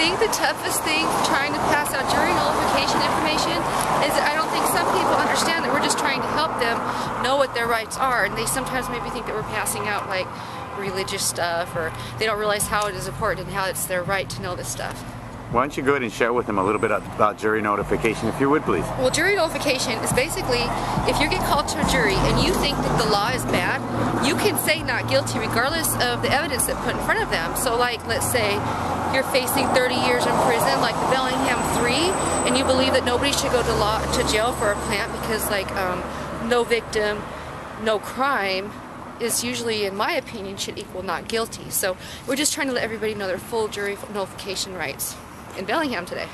think the toughest thing trying to pass out jury nullification information is that I don't think some people understand that we're just trying to help them know what their rights are, and they sometimes maybe think that we're passing out like religious stuff, or they don't realize how it is important and how it's their right to know this stuff. Why don't you go ahead and share with them a little bit about jury notification, if you would, please? Well, jury notification is basically, if you get called to a jury and you think that the law is bad, you can say not guilty regardless of the evidence that's put in front of them. So like, let's say you're facing 30 years in prison, like the Bellingham 3, and you believe that nobody should go to jail for a plant because like no victim, no crime is usually, in my opinion, should equal not guilty. So we're just trying to let everybody know their full jury notification rights in Bellingham today.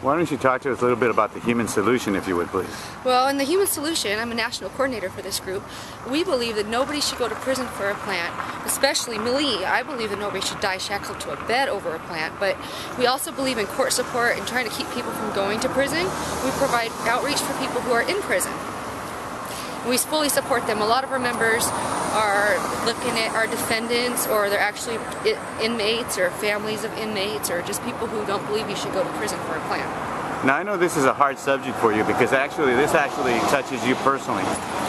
Why don't you talk to us a little bit about the Human Solution, if you would, please? Well, in the Human Solution, I'm a national coordinator for this group. We believe that nobody should go to prison for a plant, especially me. I believe that nobody should die shackled to a bed over a plant, but we also believe in court support and trying to keep people from going to prison. We provide outreach for people who are in prison. We fully support them. A lot of our members are looking at our defendants, or they're actually inmates or families of inmates, or just people who don't believe you should go to prison for a plant. Now, I know this is a hard subject for you because this actually touches you personally.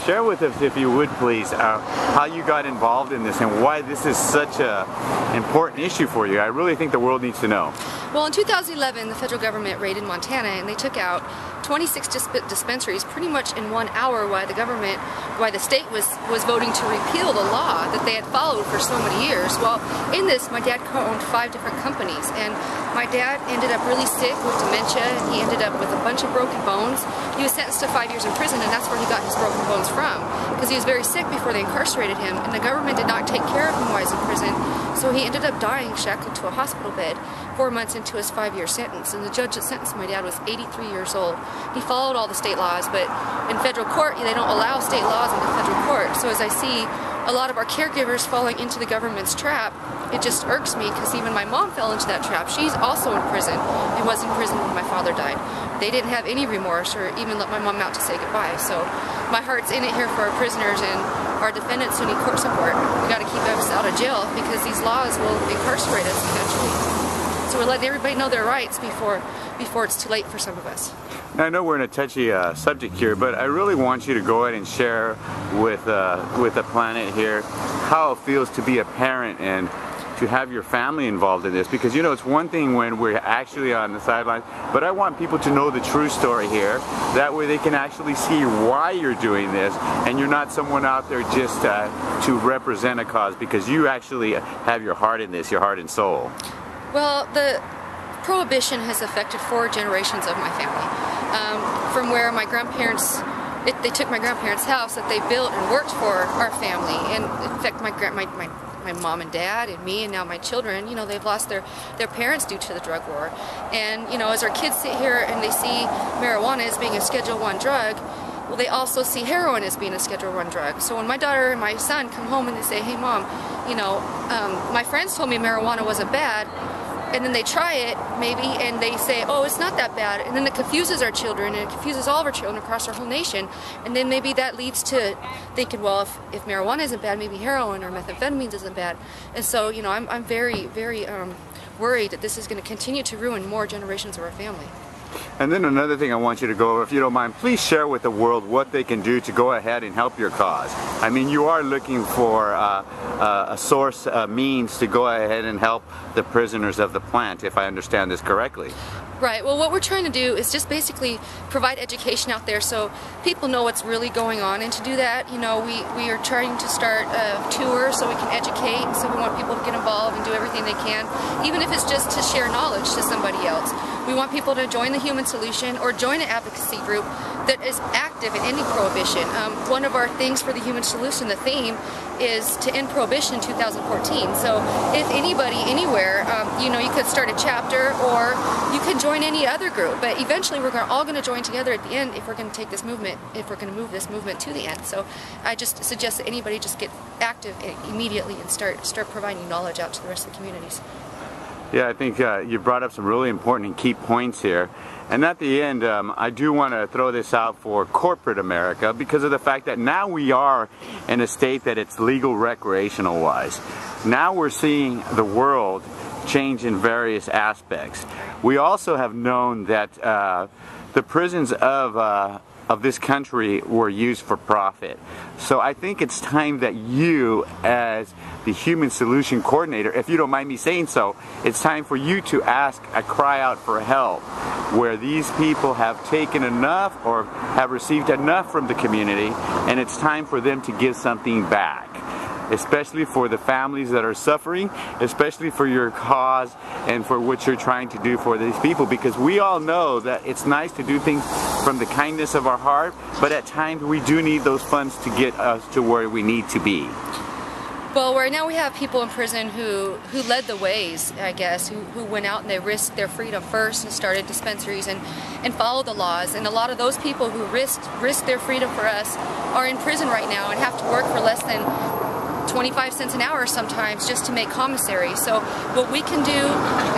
Share with us, if you would please, how you got involved in this and why this is such an important issue for you. I really think the world needs to know. Well, in 2011, the federal government raided Montana, and they took out 26 dispensaries pretty much in 1 hour while the state was voting to repeal the law that they had followed for so many years. Well, in this, my dad co-owned 5 different companies, and my dad ended up really sick with dementia, and he ended up with a bunch of broken bones. He was sentenced to 5 years in prison, and that's where he got his broken bones from, because he was very sick before they incarcerated him, and the government did not take care of him while he was in prison, so he ended up dying shackled to a hospital bed 4 months into his 5-year sentence. And the judge that sentenced my dad was 83 years old. He followed all the state laws, but in federal court, they don't allow state laws in the federal court. So as I see a lot of our caregivers falling into the government's trap, it just irks me, because even my mom fell into that trap. She's also in prison and was in prison when my father died. They didn't have any remorse or even let my mom out to say goodbye. So my heart's in it here for our prisoners and our defendants who need court support. We got to keep us out of jail, because these laws will incarcerate us eventually. So we're letting everybody know their rights before it's too late for some of us. Now, I know we're in a touchy subject here, but I really want you to go ahead and share with the planet here how it feels to be a parent and to have your family involved in this, because you know it's one thing when we're actually on the sidelines, but I want people to know the true story here. That way they can actually see why you're doing this, and you're not someone out there just to represent a cause, because you actually have your heart in this, your heart and soul. Well, the prohibition has affected 4 generations of my family. From where my grandparents, they took my grandparents' house that they built and worked for our family, and in fact my mom and dad and me and now my children, you know, they've lost their parents due to the drug war. And you know, as our kids sit here and they see marijuana as being a Schedule I drug, well, they also see heroin as being a Schedule I drug. So when my daughter and my son come home and they say, hey mom, you know, my friends told me marijuana wasn't bad, and then they try it maybe and they say, oh, it's not that bad, and then it confuses our children, and it confuses all of our children across our whole nation, and then maybe that leads to thinking, well, if marijuana isn't bad, maybe heroin or methamphetamines isn't bad. And so, you know, I'm very, very worried that this is going to continue to ruin more generations of our family. And then another thing I want you to go over, if you don't mind, please share with the world what they can do to go ahead and help your cause. I mean, you are looking for a source, means to go ahead and help the prisoners of the plant, if I understand this correctly. Right. Well, what we're trying to do is just basically provide education out there so people know what's really going on. And to do that, you know, we are trying to start a tour so we can educate. So we want people to get involved and do everything they can, even if it's just to share knowledge to somebody else. We want people to join the Human Solution or join an advocacy group that is active in ending prohibition. One of our things for the Human Solution, the theme, is to end prohibition in 2014. So if anybody, anywhere, you know, you could start a chapter or you can join any other group, but eventually we're all going to join together at the end if we're going to take this movement, if we're going to move this movement to the end. So I just suggest that anybody just get active immediately and start providing knowledge out to the rest of the communities. Yeah, I think you brought up some really important and key points here. And at the end, I do want to throw this out for corporate America because of the fact that now we are in a state that it's legal recreational wise. Now we're seeing the world change in various aspects. We also have known that the prisons of this country were used for profit. So I think it's time that you, as the Human Solution Coordinator, if you don't mind me saying so, it's time for you to cry out for help, where these people have taken enough or have received enough from the community, and it's time for them to give something back. Especially for the families that are suffering, especially for your cause and for what you're trying to do for these people, because we all know that it's nice to do things from the kindness of our heart, but at times we do need those funds to get us to where we need to be. Well, right now we have people in prison who led the ways, I guess, who went out and they risked their freedom first and started dispensaries and followed the laws. And a lot of those people who risked their freedom for us are in prison right now and have to work for less than 25 cents an hour sometimes just to make commissary. So what we can do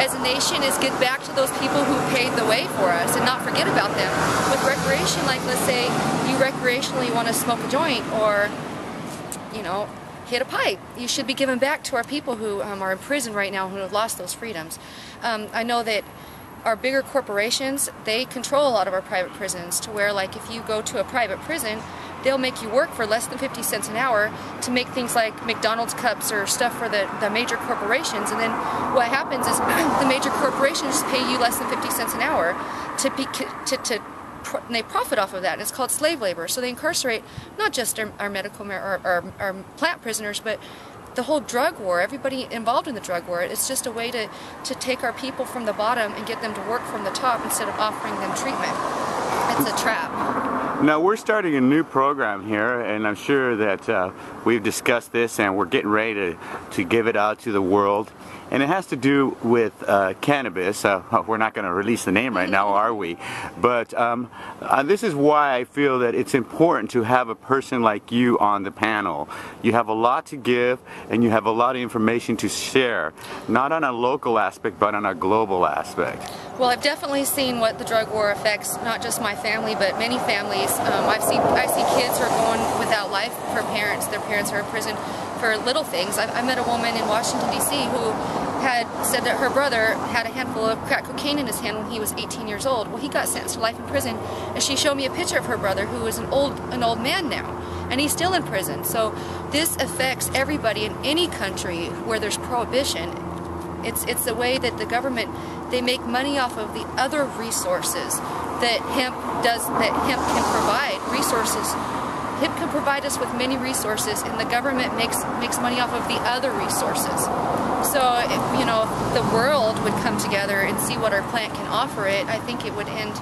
as a nation is get back to those people who paved the way for us and not forget about them. With recreation, like let's say you recreationally want to smoke a joint or, you know, hit a pipe, you should be giving back to our people who are in prison right now who have lost those freedoms. I know that our bigger corporations, they control a lot of our private prisons to where, like, if you go to a private prison, they'll make you work for less than 50 cents an hour to make things like McDonald's cups or stuff for the major corporations. And then what happens is the major corporations pay you less than 50 cents an hour and they profit off of that, and it's called slave labor. So they incarcerate not just our medical our plant prisoners, but the whole drug war, everybody involved in the drug war. It's just a way to take our people from the bottom and get them to work from the top instead of offering them treatment. It's a trap. Now we're starting a new program here, and I'm sure that we've discussed this and we're getting ready to give it out to the world. And it has to do with cannabis. We're not going to release the name right now, are we? But this is why I feel that it's important to have a person like you on the panel. You have a lot to give, and you have a lot of information to share, not on a local aspect, but on a global aspect. Well, I've definitely seen what the drug war affects, not just my family, but many families. I see kids who are going without life for parents. Their parents are in prison for little things. I met a woman in Washington, D.C. who had said that her brother had a handful of crack cocaine in his hand when he was 18 years old. Well, he got sentenced to life in prison, and she showed me a picture of her brother, who is an old man now, and he's still in prison. So this affects everybody in any country where there's prohibition. It's the way that the government, they make money off of the other resources that hemp can provide. Hemp can provide us with many resources, and the government makes money off of the other resources. So if, you know, if the world would come together and see what our plant can offer it, I think it would end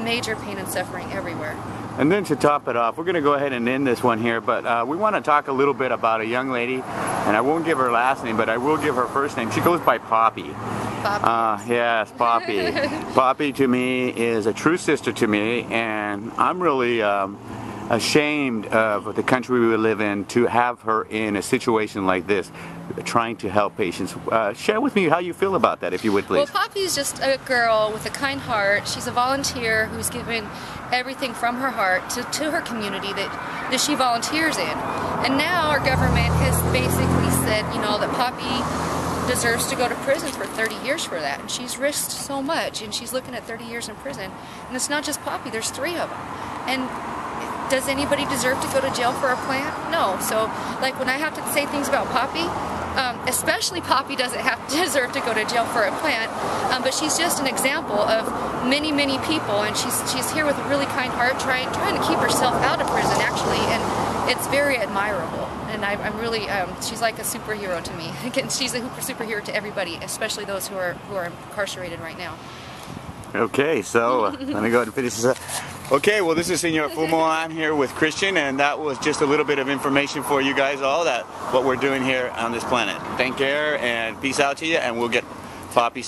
major pain and suffering everywhere. And then to top it off, we're going to go ahead and end this one here, but we want to talk a little bit about a young lady, and I won't give her last name, but I will give her first name. She goes by Poppy. Poppy. Yes, Poppy. Poppy to me is a true sister to me, and I'm really ashamed of the country we live in to have her in a situation like this, trying to help patients. Share with me how you feel about that, if you would, please. Well, Poppy's just a girl with a kind heart. She's a volunteer who's given everything from her heart to her community that she volunteers in. And now our government has basically said, you know, that Poppy deserves to go to prison for 30 years for that. And she's risked so much, and she's looking at 30 years in prison. And it's not just Poppy, there's 3 of them. And does anybody deserve to go to jail for a plant? No. So, like, when I have to say things about Poppy, especially Poppy doesn't deserve to go to jail for a plant, but she's just an example of many, many people, and she's here with a really kind heart, trying to keep herself out of prison, actually, and it's very admirable. And I'm really, she's like a superhero to me. Again, she's a superhero to everybody, especially those who are incarcerated right now. Okay, so let me go ahead and finish this up. Okay, well, this is Senor Fumo. I'm here with Kristin, and that was just a little bit of information for you guys all, that what we're doing here on this planet. Take care and peace out to you, and we'll get Poppy